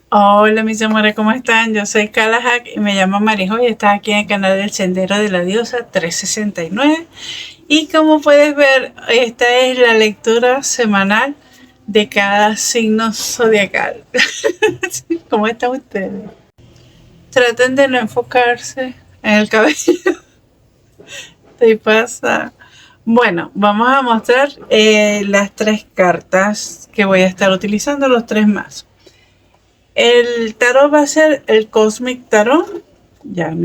Hola mis amores, ¿cómo están? Yo soy Kalahak y me llamo Marijo y estás aquí en el canal del Sendero de la Diosa 369. Y como puedes ver, esta es la lectura semanal de cada signo zodiacal. ¿Cómo están ustedes? Traten de no enfocarse en el cabello. Te pasa. Bueno, vamos a mostrar las tres cartas que voy a estar utilizando, los tres mazos. El tarot va a ser el Cosmic Tarot. Ya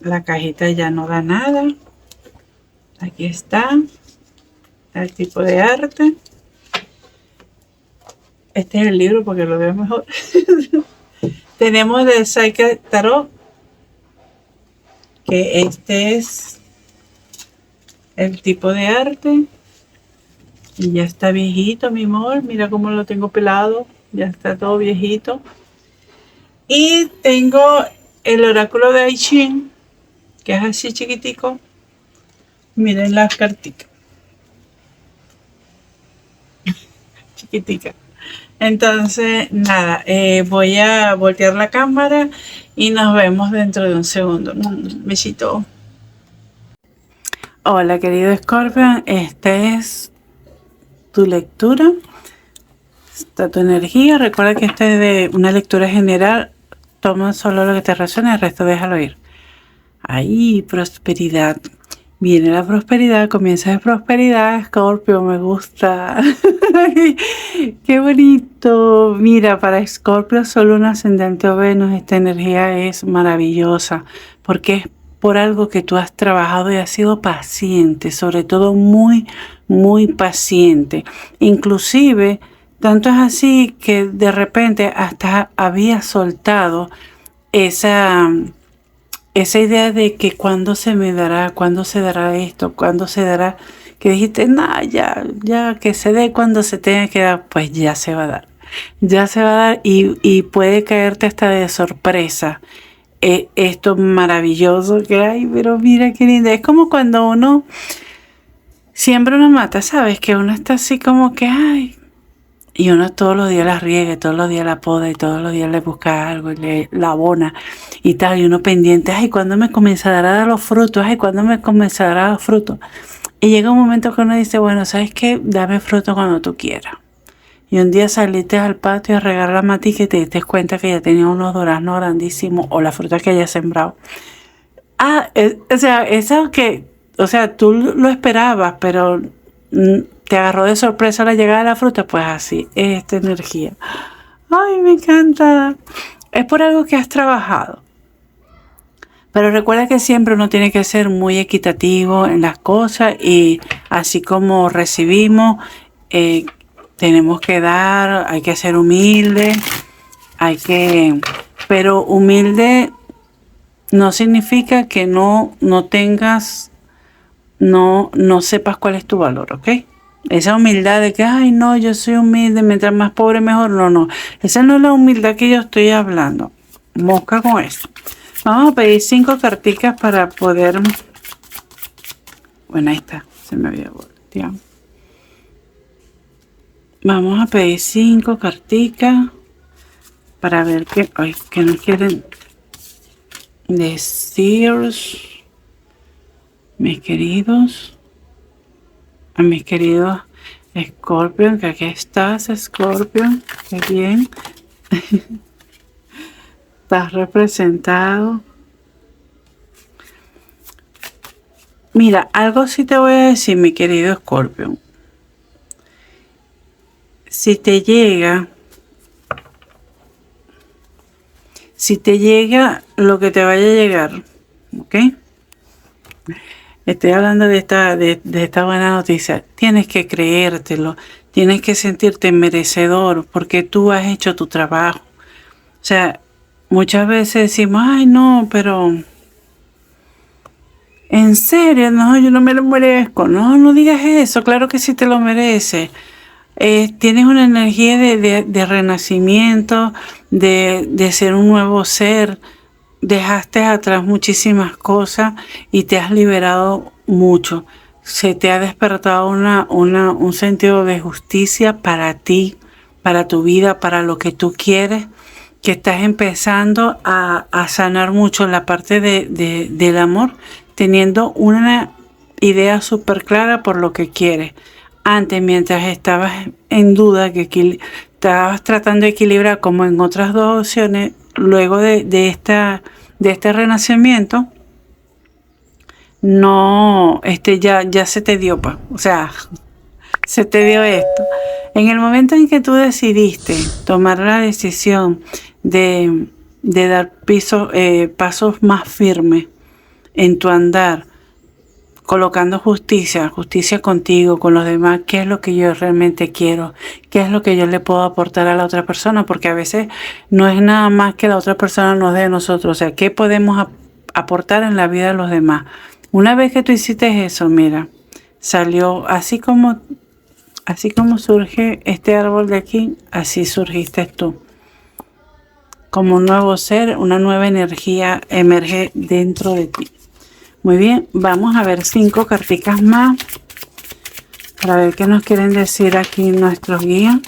la cajita ya no da nada. Aquí está el tipo de arte. Este es el libro porque lo veo mejor. Tenemos el Psyche Tarot, que este es el tipo de arte. Y ya está viejito, mi amor. Mira cómo lo tengo pelado. Ya está todo viejito. Y tengo el oráculo de I Ching, que es así chiquitico. Miren las cartitas. Chiquitica. Entonces, nada, voy a voltear la cámara y nos vemos dentro de un segundo. Un besito. Hola, querido Scorpion. Esta es tu lectura. Está tu energía. Recuerda que esta es de una lectura general. Toma solo lo que te resuene, el resto déjalo ir. Ahí, prosperidad. Viene la prosperidad, comienza de prosperidad, Scorpio, me gusta. Qué bonito. Mira, para Scorpio, solo un ascendente o Venus, esta energía es maravillosa, porque es por algo que tú has trabajado y has sido paciente, sobre todo muy, muy paciente. Inclusive, tanto es así que de repente hasta había soltado esa idea de que cuándo se me dará, cuándo se dará esto, cuándo se dará, que dijiste, nada, ya, que se dé cuando se tenga que dar, pues ya se va a dar. Ya se va a dar y puede caerte hasta de sorpresa. Esto maravilloso que hay, pero mira qué linda. Es como cuando uno siembra una mata, ¿sabes? Que uno está así como que, ay, y uno todos los días la riega, todos los días la poda y todos los días le busca algo y la abona y tal. Y uno pendiente, ay, ¿cuándo me comenzará a dar los frutos? Ay, ¿cuándo me comenzará a dar los frutos? Y llega un momento que uno dice, bueno, ¿sabes qué? Dame fruto cuando tú quieras. Y un día saliste al patio a regar la matica y te diste cuenta que ya tenía unos duraznos grandísimos o la fruta que hayas sembrado. O sea, eso que, o sea, tú lo esperabas, pero te agarró de sorpresa la llegada de la fruta, pues así, esta energía. Ay, me encanta. Es por algo que has trabajado. Pero recuerda que siempre uno tiene que ser muy equitativo en las cosas y así como recibimos, tenemos que dar, hay que ser humilde, pero humilde no significa que no tengas, no sepas cuál es tu valor, ¿ok? Esa humildad de que, ay, no, yo soy humilde, mientras más pobre mejor, no. Esa no es la humildad que yo estoy hablando. Mosca con eso. Vamos a pedir 5 carticas para poder... Bueno, ahí está, se me había volteado. Vamos a pedir 5 carticas para ver que nos quieren decir, mis queridos, a mis queridos Scorpion, que aquí estás, Scorpion, qué bien. Estás representado. Mira, algo sí te voy a decir, mi querido Scorpion. Si te llega lo que te vaya a llegar, ¿ok? Estoy hablando de esta buena noticia. Tienes que creértelo, tienes que sentirte merecedor porque tú has hecho tu trabajo. O sea, muchas veces decimos, ay no, pero en serio, no, yo no me lo merezco. No digas eso, claro que sí te lo mereces. Tienes una energía de renacimiento, de ser un nuevo ser. Dejaste atrás muchísimas cosas y te has liberado mucho. Se te ha despertado un sentido de justicia para ti, para tu vida, para lo que tú quieres. que estás empezando a sanar mucho la parte del amor, teniendo una idea súper clara por lo que quieres. Antes, mientras estabas en duda, que estabas tratando de equilibrar como en otras dos opciones, luego de este renacimiento, no, ya se te dio, o sea, se te dio esto. En el momento en que tú decidiste tomar la decisión de dar pasos más firmes en tu andar, colocando justicia contigo, con los demás, qué es lo que yo realmente quiero, qué es lo que yo le puedo aportar a la otra persona, porque a veces no es nada más que la otra persona nos dé de nosotros, o sea, qué podemos aportar en la vida de los demás. Una vez que tú hiciste eso, mira, salió así como surge este árbol de aquí, así surgiste tú. Como un nuevo ser, una nueva energía emerge dentro de ti. Muy bien, vamos a ver 5 carticas más para ver qué nos quieren decir aquí nuestros guías.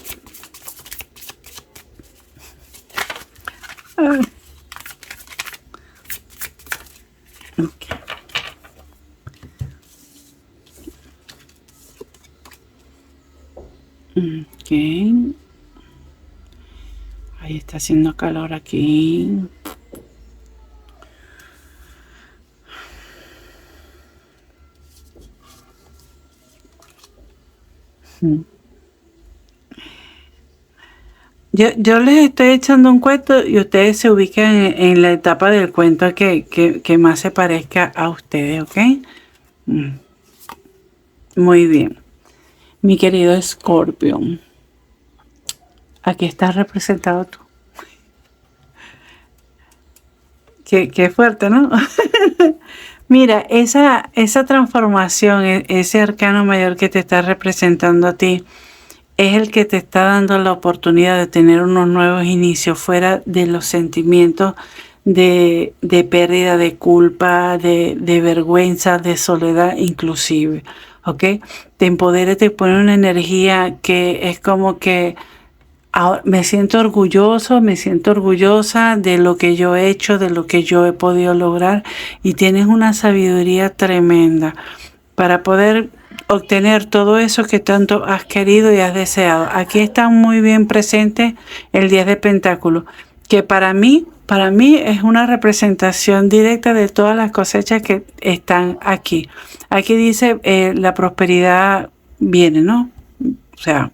Okay. Ok. Ahí está haciendo calor aquí. Yo les estoy echando un cuento y ustedes se ubican en la etapa del cuento que más se parezca a ustedes, ¿ok? Muy bien. Mi querido Escorpio, aquí estás representado tú. Qué fuerte, ¿no? Mira, esa transformación, ese arcano mayor que te está representando a ti, es el que te está dando la oportunidad de tener unos nuevos inicios fuera de los sentimientos de pérdida, de culpa, de vergüenza, de soledad inclusive, ¿ok? Te empodera, te pone una energía que es como que ahora me siento orgullosa de lo que yo he hecho, de lo que yo he podido lograr, y tienes una sabiduría tremenda para poder obtener todo eso que tanto has querido y has deseado. Aquí está muy bien presente el 10 de Pentáculos, que para mí es una representación directa de todas las cosechas que están aquí. Aquí dice la prosperidad viene, ¿no? O sea,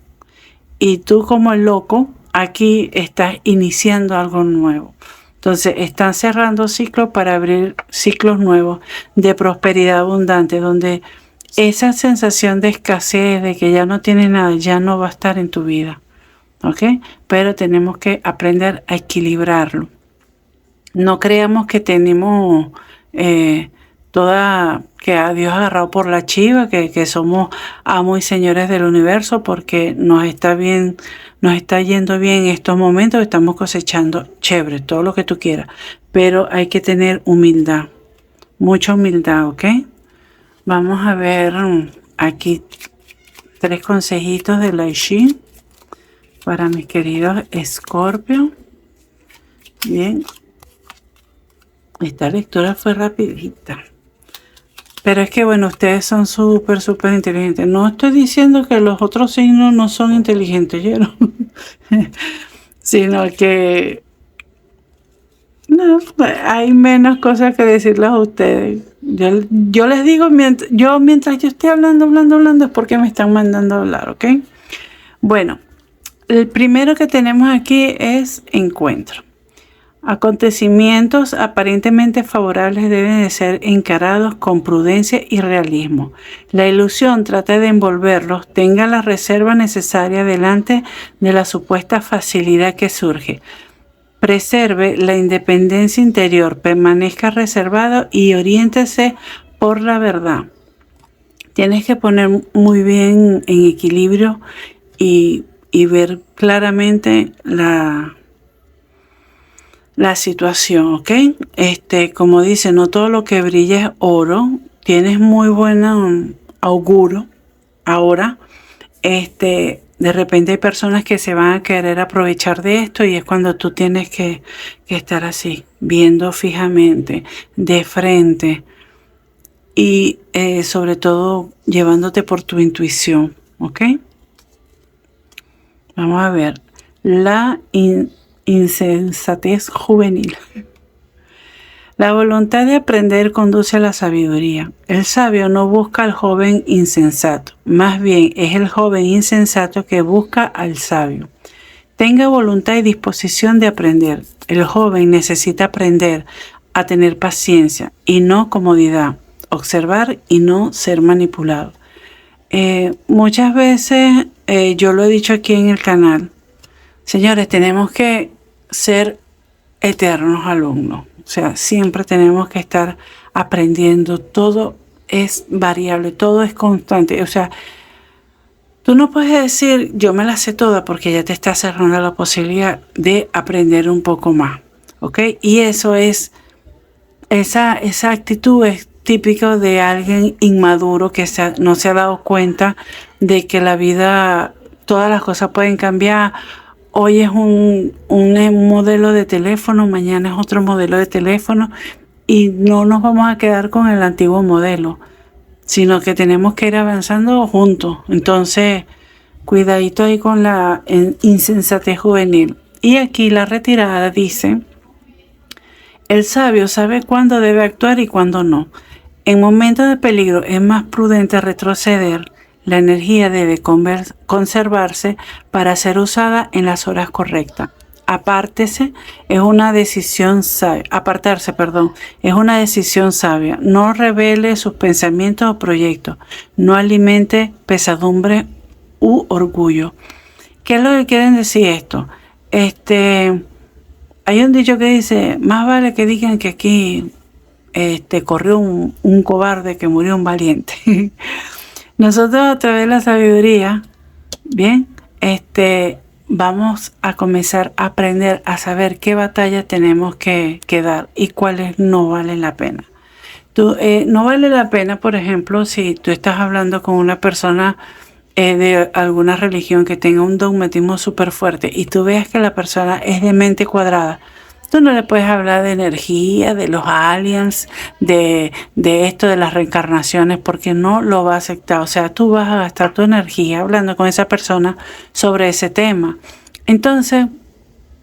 y tú como el loco, aquí estás iniciando algo nuevo. Entonces están cerrando ciclos para abrir ciclos nuevos de prosperidad abundante, donde esa sensación de escasez, de que ya no tienes nada, ya no va a estar en tu vida. ¿Ok? Pero tenemos que aprender a equilibrarlo. No creamos que tenemos que a Dios agarrado por la chiva, que somos amos y señores del universo, porque nos está yendo bien en estos momentos, estamos cosechando chévere, todo lo que tú quieras, pero hay que tener humildad, mucha humildad, ¿ok? Vamos a ver aquí 3 consejitos de la Ishi para mis queridos Escorpio. Bien, esta lectura fue rapidita. Pero es que, bueno, ustedes son súper inteligentes. No estoy diciendo que los otros signos no son inteligentes, ¿no? Sino que no, hay menos cosas que decirles a ustedes. Yo les digo, mientras yo estoy hablando, es porque me están mandando a hablar, ¿ok? Bueno, el primero que tenemos aquí es encuentro. Acontecimientos aparentemente favorables deben de ser encarados con prudencia y realismo. La ilusión trata de envolverlos, tenga la reserva necesaria delante de la supuesta facilidad que surge. Preserve la independencia interior, permanezca reservado y oriéntese por la verdad. Tienes que poner muy bien en equilibrio y ver claramente la situación, ¿ok? Como dice, no todo lo que brilla es oro. Tienes muy buen auguro ahora. de repente hay personas que se van a querer aprovechar de esto y es cuando tú tienes que estar así, viendo fijamente, de frente y sobre todo llevándote por tu intuición, ¿ok? Vamos a ver, la insensatez juvenil. La voluntad de aprender conduce a la sabiduría. El sabio no busca al joven insensato, más bien es el joven insensato que busca al sabio. Tenga voluntad y disposición de aprender. El joven necesita aprender a tener paciencia y no comodidad, observar y no ser manipulado. Muchas veces yo lo he dicho aquí en el canal, señores, tenemos que ser eternos alumnos. O sea, siempre tenemos que estar aprendiendo. Todo es variable, todo es constante. O sea, tú no puedes decir, yo me la sé toda, porque ya te está cerrando la posibilidad de aprender un poco más. ¿Ok? Y eso es, esa actitud es típico de alguien inmaduro que no se ha dado cuenta de que la vida, todas las cosas pueden cambiar. Hoy es un modelo de teléfono, mañana es otro modelo de teléfono y no nos vamos a quedar con el antiguo modelo, sino que tenemos que ir avanzando juntos. Entonces, cuidadito ahí con la insensatez juvenil. Y aquí la retirada dice, el sabio sabe cuándo debe actuar y cuándo no. En momentos de peligro es más prudente retroceder. La energía debe conservarse para ser usada en las horas correctas. Apartarse es una decisión sabia. No revele sus pensamientos o proyectos. No alimente pesadumbre u orgullo. ¿Qué es lo que quieren decir esto? Hay un dicho que dice, más vale que digan que aquí corrió un cobarde que murió un valiente. Nosotros a través de la sabiduría, bien, vamos a comenzar a aprender a saber qué batalla tenemos que dar y cuáles no valen la pena. No vale la pena, por ejemplo, si tú estás hablando con una persona de alguna religión que tenga un dogmatismo súper fuerte y tú veas que la persona es de mente cuadrada. Tú no le puedes hablar de energía, de los aliens, de esto, de las reencarnaciones, porque no lo va a aceptar. O sea, tú vas a gastar tu energía hablando con esa persona sobre ese tema. Entonces,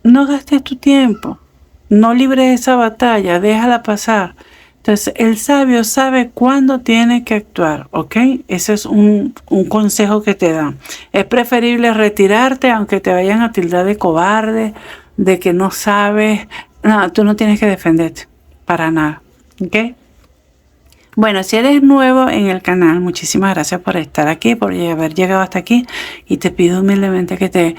no gastes tu tiempo, no libres esa batalla, déjala pasar. Entonces, el sabio sabe cuándo tiene que actuar, ¿ok? Ese es un consejo que te dan. Es preferible retirarte aunque te vayan a tildar de cobarde, de que no sabes. No, tú no tienes que defenderte para nada, ¿ok? Bueno, si eres nuevo en el canal, muchísimas gracias por estar aquí, por haber llegado hasta aquí, y te pido humildemente que te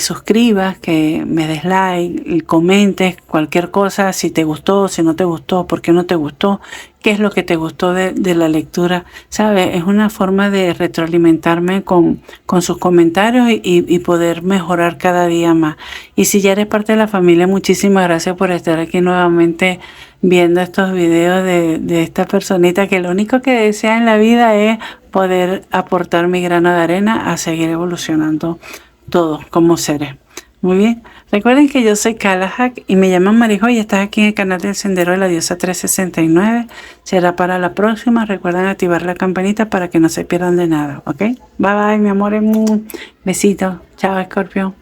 suscribas, que me des like, y comentes cualquier cosa, si te gustó, si no te gustó, por qué no te gustó, qué es lo que te gustó de la lectura, ¿sabes? Es una forma de retroalimentarme con sus comentarios y poder mejorar cada día más. Y si ya eres parte de la familia, muchísimas gracias por estar aquí nuevamente viendo estos videos de esta personita que lo único que desea en la vida es poder aportar mi grano de arena a seguir evolucionando todos como seres. Muy bien, recuerden que yo soy Kalahak y me llaman Marijo y estás aquí en el canal del Sendero de la Diosa 369. Será para la próxima. Recuerden activar la campanita para que no se pierdan de nada, ¿ok? Bye bye, mi amor. Besito. Chao, Escorpión.